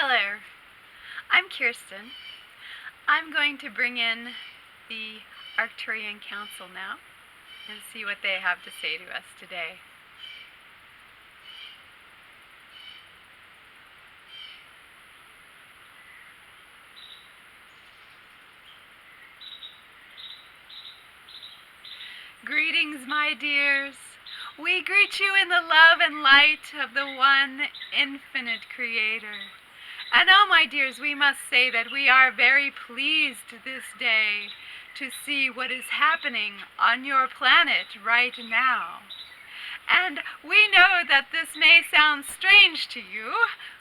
Hello, I'm Kirsten. I'm going to bring in the Arcturian Council now and see what they have to say to us today. Greetings, my dears. We greet you in the love and light of the one infinite Creator. And oh, my dears, we must say that we are very pleased this day to see what is happening on your planet right now. And we know that this may sound strange to you,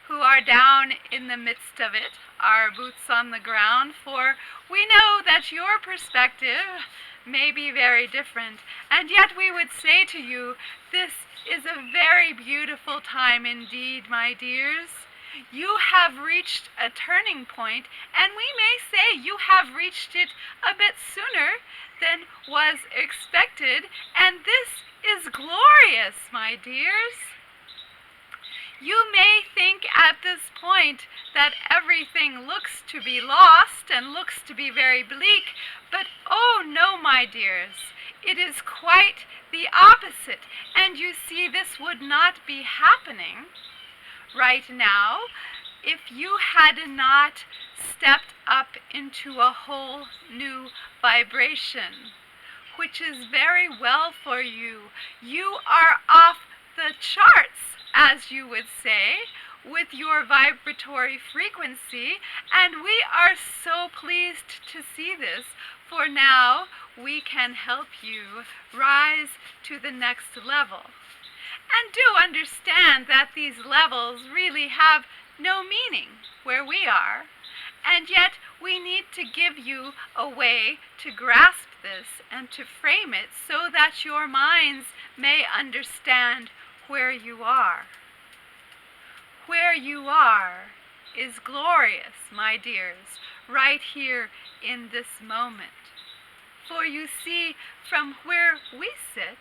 who are down in the midst of it, our boots on the ground, for we know that your perspective may be very different, and yet we would say to you, this is a very beautiful time indeed, my dears. You have reached a turning point, and we may say you have reached it a bit sooner than was expected, and this is glorious, my dears. You may think at this point that everything looks to be lost and looks to be very bleak, but oh no, my dears, it is quite the opposite, and you see this would not be happening right now if you had not stepped up into a whole new vibration, which is very well for you. You are off the charts, as you would say, with your vibratory frequency, and we are so pleased to see this, for now we can help you rise to the next level. And do understand that these levels really have no meaning where we are, and yet we need to give you a way to grasp this and to frame it so that your minds may understand where you are. Where you are is glorious, my dears, right here in this moment. For you see, from where we sit,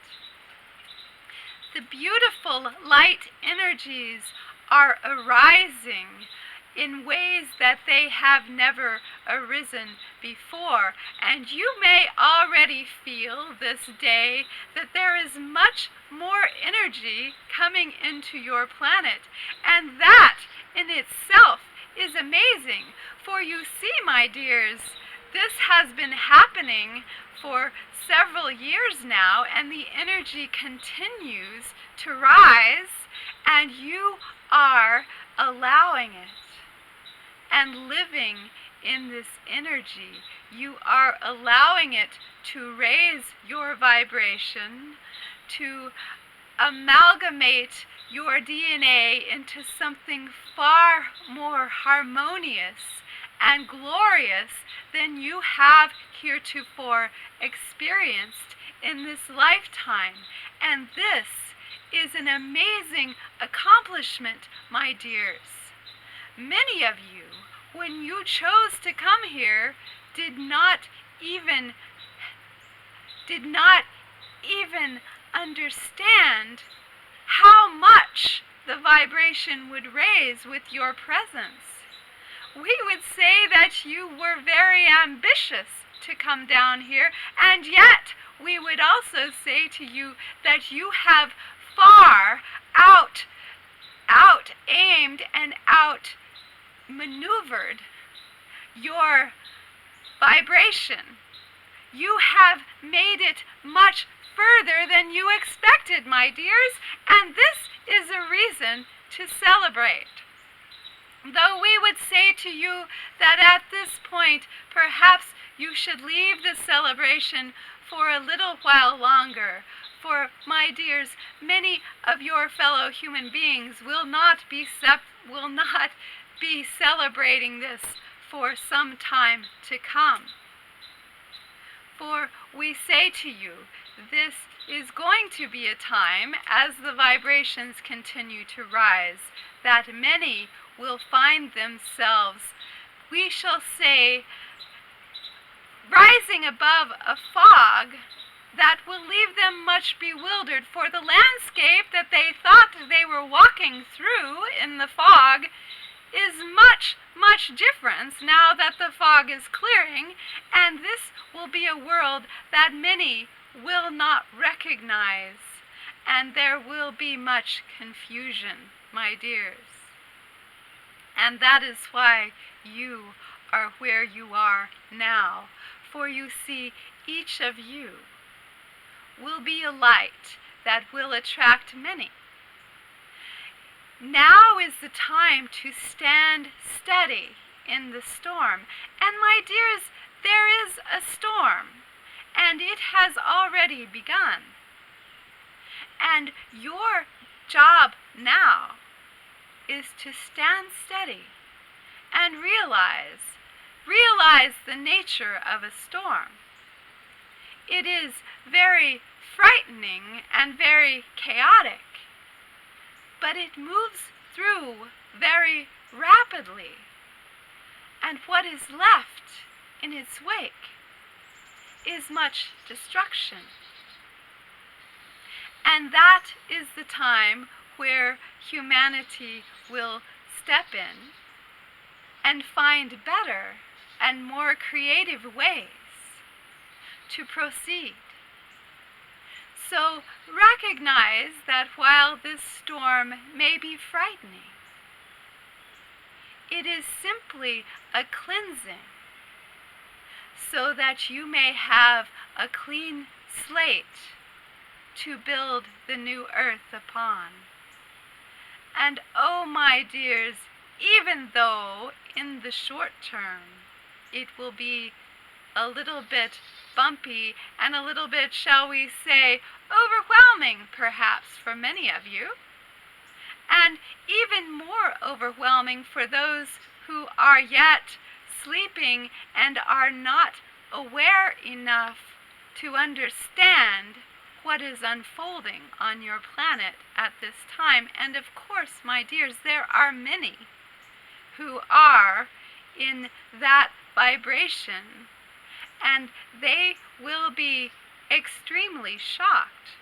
the beautiful light energies are arising in ways that they have never arisen before. And you may already feel this day that there is much more energy coming into your planet. And that in itself is amazing. For you see, my dears, this has been happening for several years now, and the energy continues to rise, and you are allowing it and living in this energy. You are allowing it to raise your vibration, to amalgamate your DNA into something far more harmonious and glorious than you have heretofore experienced in this lifetime. And this is an amazing accomplishment, my dears. Many of you, when you chose to come here, did not even understand how much the vibration would raise with your presence. We would say that you were very ambitious to come down here, and yet we would also say to you that you have far out-aimed and out-maneuvered your vibration. You have made it much further than you expected, my dears, and this is a reason to celebrate. Though we would say to you that at this point, perhaps you should leave the celebration for a little while longer. For, my dears, many of your fellow human beings will not be celebrating this for some time to come. For we say to you, this is going to be a time, as the vibrations continue to rise, that many will find themselves, we shall say, rising above a fog that will leave them much bewildered, for the landscape that they thought they were walking through in the fog is much, much different now that the fog is clearing, and this will be a world that many will not recognize, and there will be much confusion, my dears. And that is why you are where you are now, for you see, each of you will be a light that will attract many. Now is the time to stand steady in the storm. And my dears, there is a storm, and it has already begun. And your job now is to stand steady and realize the nature of a storm. It is very frightening and very chaotic, but it moves through very rapidly, and what is left in its wake is much destruction. And that is the time where humanity will step in and find better and more creative ways to proceed. So recognize that while this storm may be frightening, it is simply a cleansing so that you may have a clean slate to build the new earth upon. And oh, my dears, even though in the short term it will be a little bit bumpy and a little bit, shall we say, overwhelming perhaps for many of you, and even more overwhelming for those who are yet sleeping and are not aware enough to understand what is unfolding on your planet at this time. And of course, my dears, there are many who are in that vibration, and they will be extremely shocked.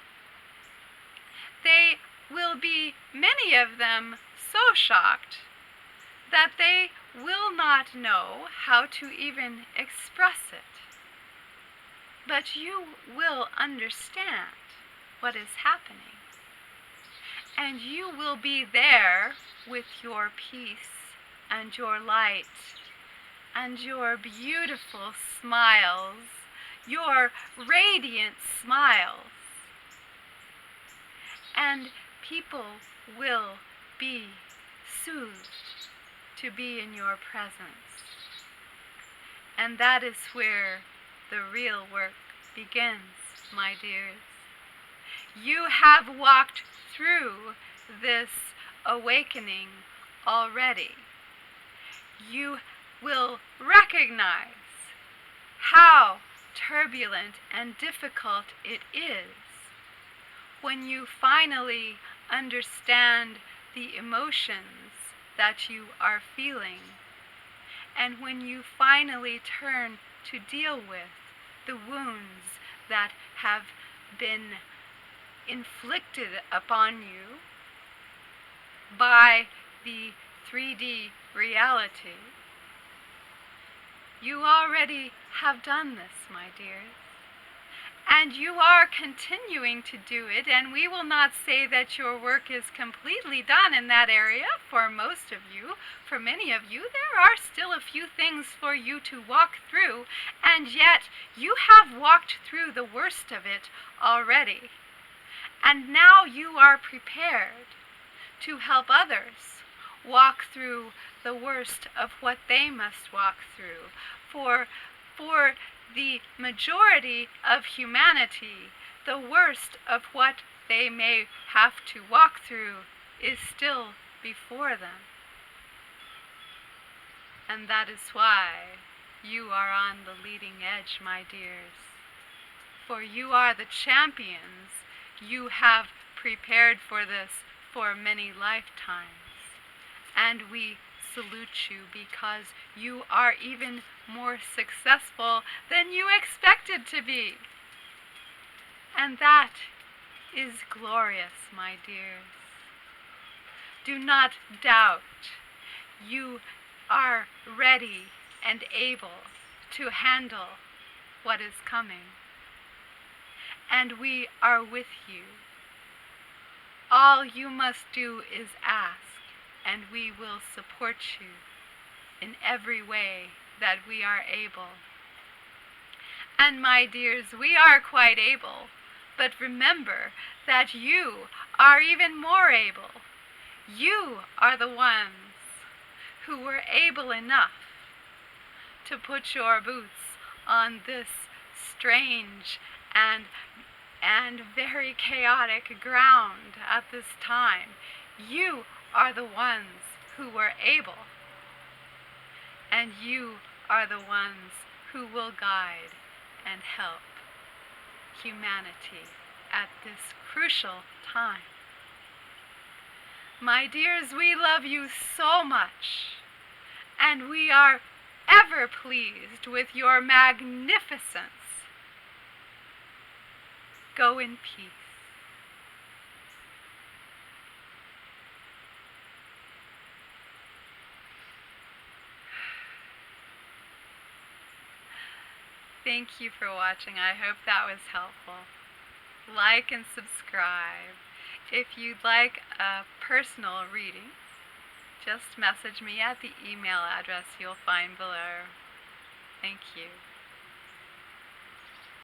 They will be, many of them, so shocked that they will not know how to even express it. But you will understand what is happening, and you will be there with your peace and your light and your beautiful smiles, your radiant smiles, and people will be soothed to be in your presence. And that is where the real work begins, my dears. You have walked through this awakening already. You will recognize how turbulent and difficult it is when you finally understand the emotions that you are feeling, and when you finally turn to deal with the wounds that have been inflicted upon you by the 3D reality. You already have done this, my dears, and you are continuing to do it, and we will not say that your work is completely done in that area for most of you. For many of you, there are still a few things for you to walk through, and yet you have walked through the worst of it already. And now you are prepared to help others walk through the worst of what they must walk through. For the majority of humanity, the worst of what they may have to walk through is still before them. And that is why you are on the leading edge, my dears. For you are the champions. You have prepared for this for many lifetimes. And we salute you because you are even more successful than you expected to be. And that is glorious, my dears. Do not doubt. you are ready and able to handle what is coming. And we are with you. All you must do is ask, and we will support you in every way that we are able. And my dears, we are quite able, but remember that you are even more able. You are the ones who were able enough to put your boots on this strange and very chaotic ground at this time. You are the ones who were able, and you are the ones who will guide and help humanity at this crucial time. My dears, we love you so much, and we are ever pleased with your magnificence. Go in peace. Thank you for watching. I hope that was helpful. Like and subscribe. If you'd like a personal reading, just message me at the email address you'll find below. Thank you.